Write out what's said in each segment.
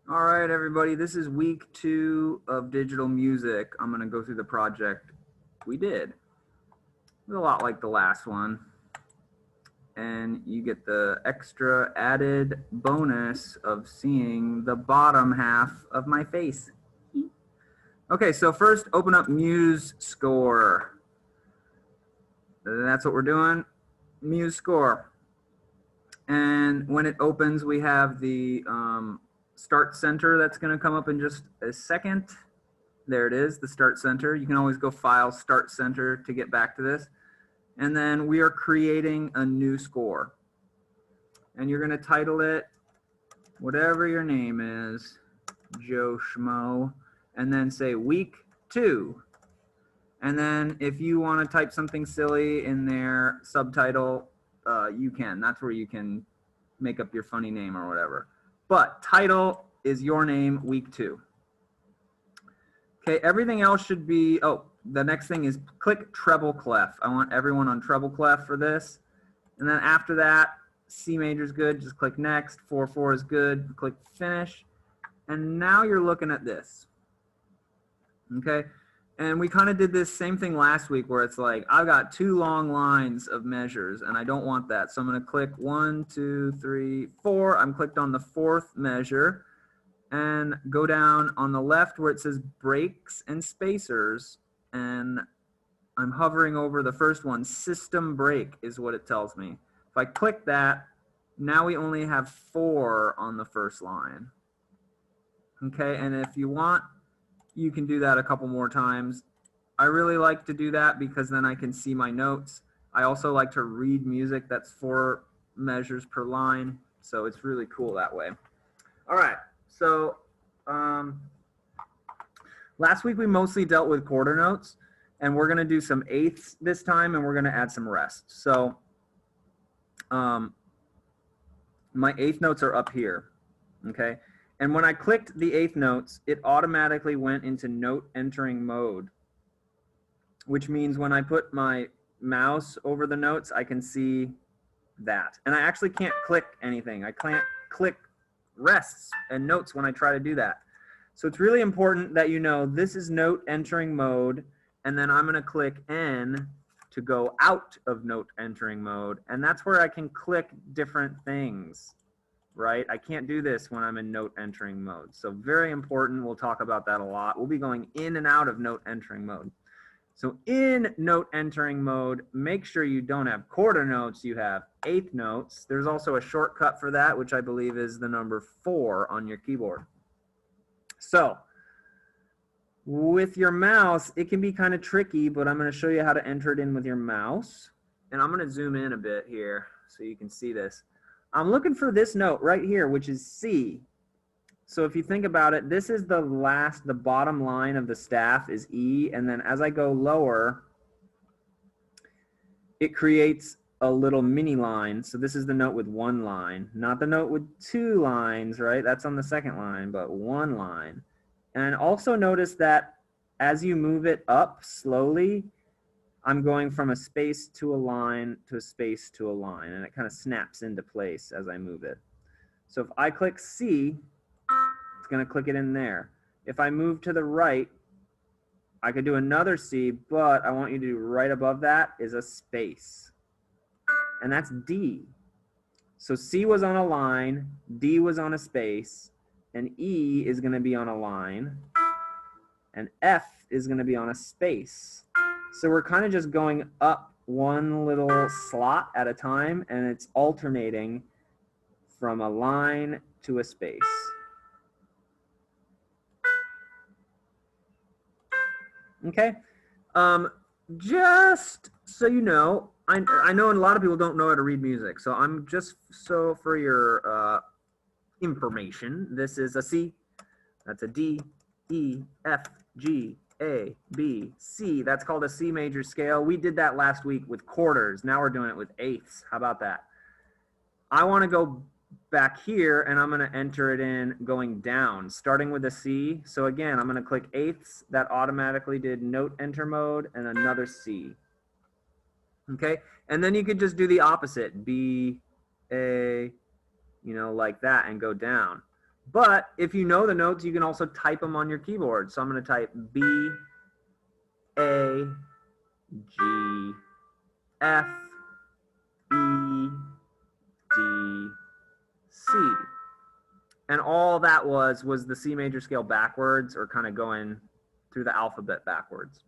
All right, everybody, this is week 2 of digital music. I'm going to go through the project we did. It's a lot like the last one. And you get the extra added bonus of seeing the bottom half of my face. Okay, so first open up MuseScore. That's what we're doing, MuseScore. And when it opens, we have the Start Center that's going to come up in just a second. There it is, the Start Center. You can always go File, Start Center to get back to this. And then we are creating a new score. And you're going to title it whatever your name is, Joe Schmo, and then say week 2. And then if you want to type something silly in their subtitle, you can. That's where you can make up your funny name or whatever. But title is your name, week 2. Okay, everything else should be, the next thing is click treble clef. I want everyone on treble clef for this. And then after that, C major is good, just click next. 4/4 is good, click finish. And now you're looking at this. Okay, and we kind of did this same thing last week where it's like, I've got 2 long lines of measures and I don't want that. So I'm going to click 1, 2, 3, 4. I'm clicked on the 4th measure and go down on the left where it says breaks and spacers. And I'm hovering over the first one. System break is what it tells me. If I click that, now we only have 4 on the first line. Okay, and if you want, you can do that a couple more times. I really like to do that because then I can see my notes. I also like to read music that's 4 measures per line, so it's really cool that way. All right, so last week we mostly dealt with quarter notes, and we're going to do some eighths this time, and we're going to add some rest. So my eighth notes are up here, okay? And when I clicked the eighth notes, it automatically went into note entering mode, which means when I put my mouse over the notes, I can see that. And I actually can't click anything. I can't click rests and notes when I try to do that. So it's really important that you know this is note entering mode, and then I'm going to click N to go out of note entering mode, and that's where I can click different things, right? I can't do this when I'm in note entering mode. So very important. We'll talk about that a lot. We'll be going in and out of note entering mode. So in note entering mode, make sure you don't have quarter notes, you have eighth notes. There's also a shortcut for that, which I believe is the number 4 on your keyboard. So with your mouse, it can be kind of tricky, but I'm going to show you how to enter it in with your mouse. And I'm going to zoom in a bit here so you can see this. I'm looking for this note right here, which is C. So if you think about it, this is the bottom line of the staff is E, and then as I go lower, it creates a little mini line. So this is the note with 1 line, not the note with 2 lines, right? That's on the second line, but 1 line. And also notice that as you move it up slowly, I'm going from a space to a line to a space to a line, and it kind of snaps into place as I move it. So if I click C, it's going to click it in there. If I move to the right, I could do another C, but I want you to do right above that is a space. And that's D. So C was on a line, D was on a space, and E is going to be on a line, and F is going to be on a space. So we're kind of just going up one little slot at a time, and it's alternating from a line to a space. Okay, just so you know, I know a lot of people don't know how to read music, so I'm just so for your information, this is a C, that's a D, E, F, G, A, B, C. That's called a C major scale. We did that last week with quarters. Now we're doing it with eighths. How about that? I want to go back here, and I'm going to enter it in going down, starting with a C. So again, I'm going to click eighths. That automatically did note enter mode and another C. Okay, and then you could just do the opposite, B, A, you know, like that, and go down. But if you know the notes, you can also type them on your keyboard. So I'm going to type B, A, G, F, E, D, C. And all that was the C major scale backwards, or kind of going through the alphabet backwards.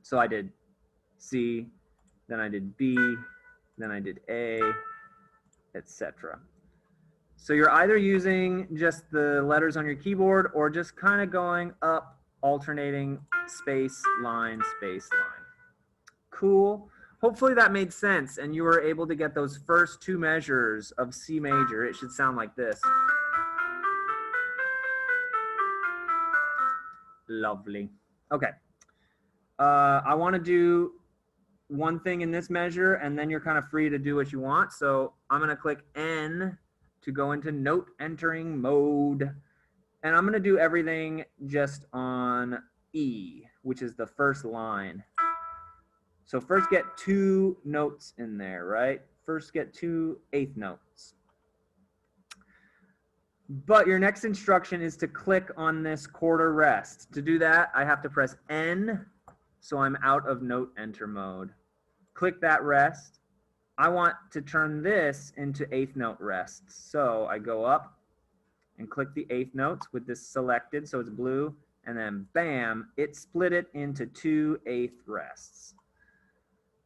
So I did C, then I did B, then I did A, etc. So you're either using just the letters on your keyboard or just kind of going up, alternating space, line, space, line. Cool. Hopefully that made sense and you were able to get those first two measures of C major. It should sound like this. Lovely. Okay. I want to do one thing in this measure and then you're kind of free to do what you want. So I'm going to click N to go into note entering mode. And I'm going to do everything just on E, which is the first line. So first get 2 notes in there, right? First get 2 eighth notes. But your next instruction is to click on this quarter rest. To do that, I have to press N, so I'm out of note enter mode. Click that rest. I want to turn this into eighth note rests. So I go up and click the eighth notes with this selected, so it's blue, and then bam, it split it into 2 eighth rests.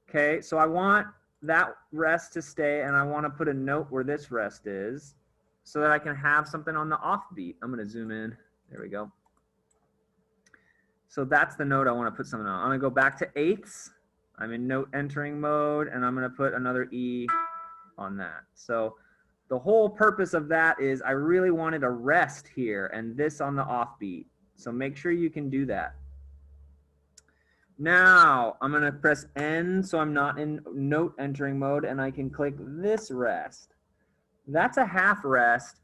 Okay, so I want that rest to stay, and I want to put a note where this rest is so that I can have something on the offbeat. I'm going to zoom in. There we go. So that's the note I want to put something on. I'm going to go back to eighths. I'm in note entering mode, and I'm going to put another E on that. So the whole purpose of that is I really wanted a rest here and this on the offbeat. So make sure you can do that. Now I'm going to press N so I'm not in note entering mode, and I can click this rest. That's a half rest,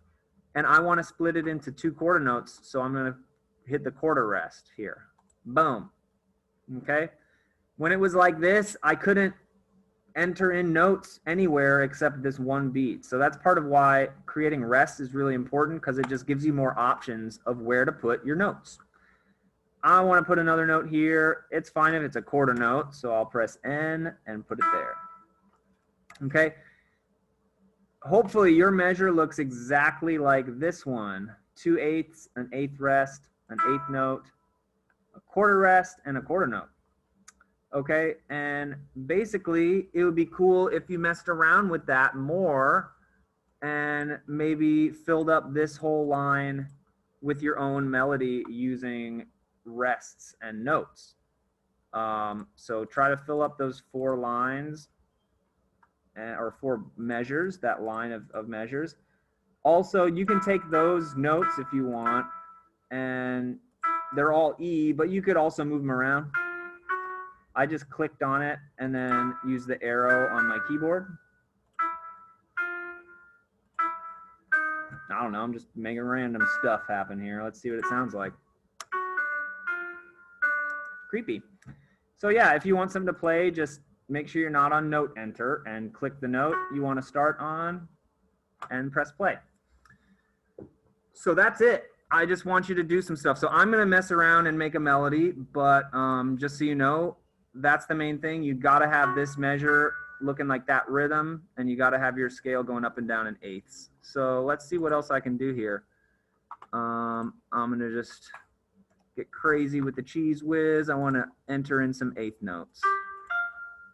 and I want to split it into 2 quarter notes, so I'm going to hit the quarter rest here. Boom. Okay. When it was like this, I couldn't enter in notes anywhere except this one beat. So that's part of why creating rests is really important, because it just gives you more options of where to put your notes. I want to put another note here. It's fine if it's a quarter note, so I'll press N and put it there. Okay. Hopefully your measure looks exactly like this one. 2 eighths, an eighth rest, an eighth note, a quarter rest, and a quarter note. Okay, and basically it would be cool if you messed around with that more and maybe filled up this whole line with your own melody using rests and notes. So try to fill up those 4 lines or 4 measures, that line of measures. Also, you can take those notes if you want, and they're all E, but you could also move them around. I just clicked on it and then used the arrow on my keyboard. I don't know, I'm just making random stuff happen here. Let's see what it sounds like. Creepy. So yeah, if you want something to play, just make sure you're not on note enter and click the note you want to start on and press play. So that's it. I just want you to do some stuff. So I'm going to mess around and make a melody, but just so you know, that's the main thing. You got to have this measure looking like that rhythm, and you got to have your scale going up and down in eighths. So let's see what else I can do here. I'm going to just get crazy with the cheese whiz. I want to enter in some eighth notes.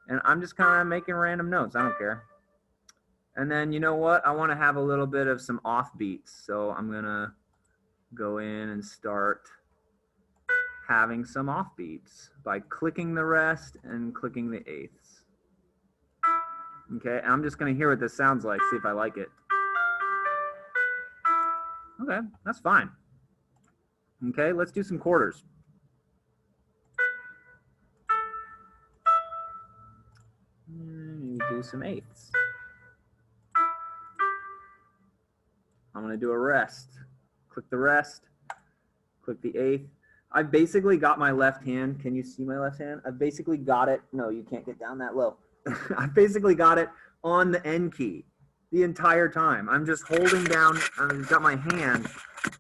And I'm just kind of making random notes. I don't care. And then, you know what? I want to have a little bit of some offbeats. So I'm going to go in and start having some offbeats by clicking the rest and clicking the eighths. Okay, and I'm just going to hear what this sounds like, see if I like it. Okay, that's fine. Okay, let's do some quarters. And do some eighths. I'm going to do a rest. Click the rest, click the eighth. I've basically got my left hand. Can you see my left hand? I've basically got it. No, you can't get down that low. I've basically got it on the N key. the entire time. I'm just holding down, I've got my hand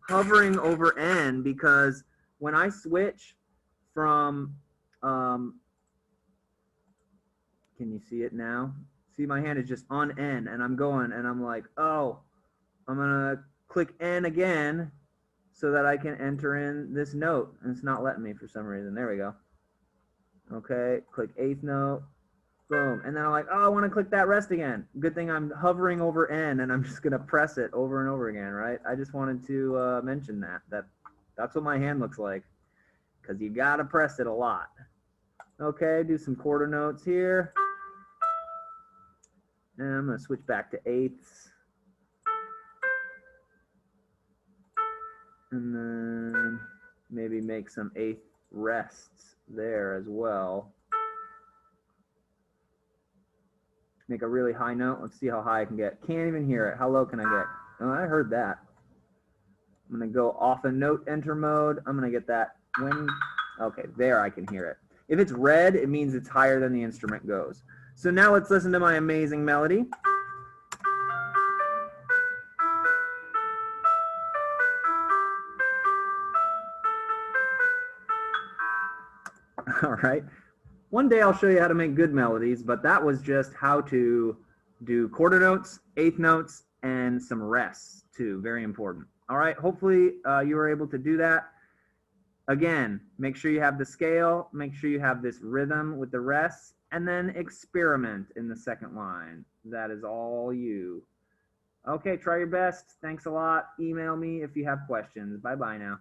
hovering over N, because when I switch from, can you see it now? See, my hand is just on N, and I'm going, and I'm like, oh, I'm gonna click N again so that I can enter in this note, and it's not letting me for some reason. There we go. Okay, click eighth note, boom, and then I'm like, oh, I want to click that rest again. Good thing I'm hovering over N, and I'm just gonna press it over and over again, right? I just wanted to mention that's what my hand looks like, because you gotta press it a lot. Okay, do some quarter notes here, and I'm gonna switch back to eighths, and then maybe make some eighth rests there as well. Make a really high note. Let's see how high I can get. Can't even hear it. How low can I get? Oh, I heard that. I'm going to go off a note enter mode. I'm going to get that when, okay, there I can hear it. If it's red, it means it's higher than the instrument goes. So now let's listen to my amazing melody. All right. One day I'll show you how to make good melodies, but that was just how to do quarter notes, eighth notes, and some rests too. Very important. All right. Hopefully you were able to do that. Again, make sure you have the scale, make sure you have this rhythm with the rests, and then experiment in the second line. That is all you. Okay, try your best. Thanks a lot. Email me if you have questions. Bye-bye now.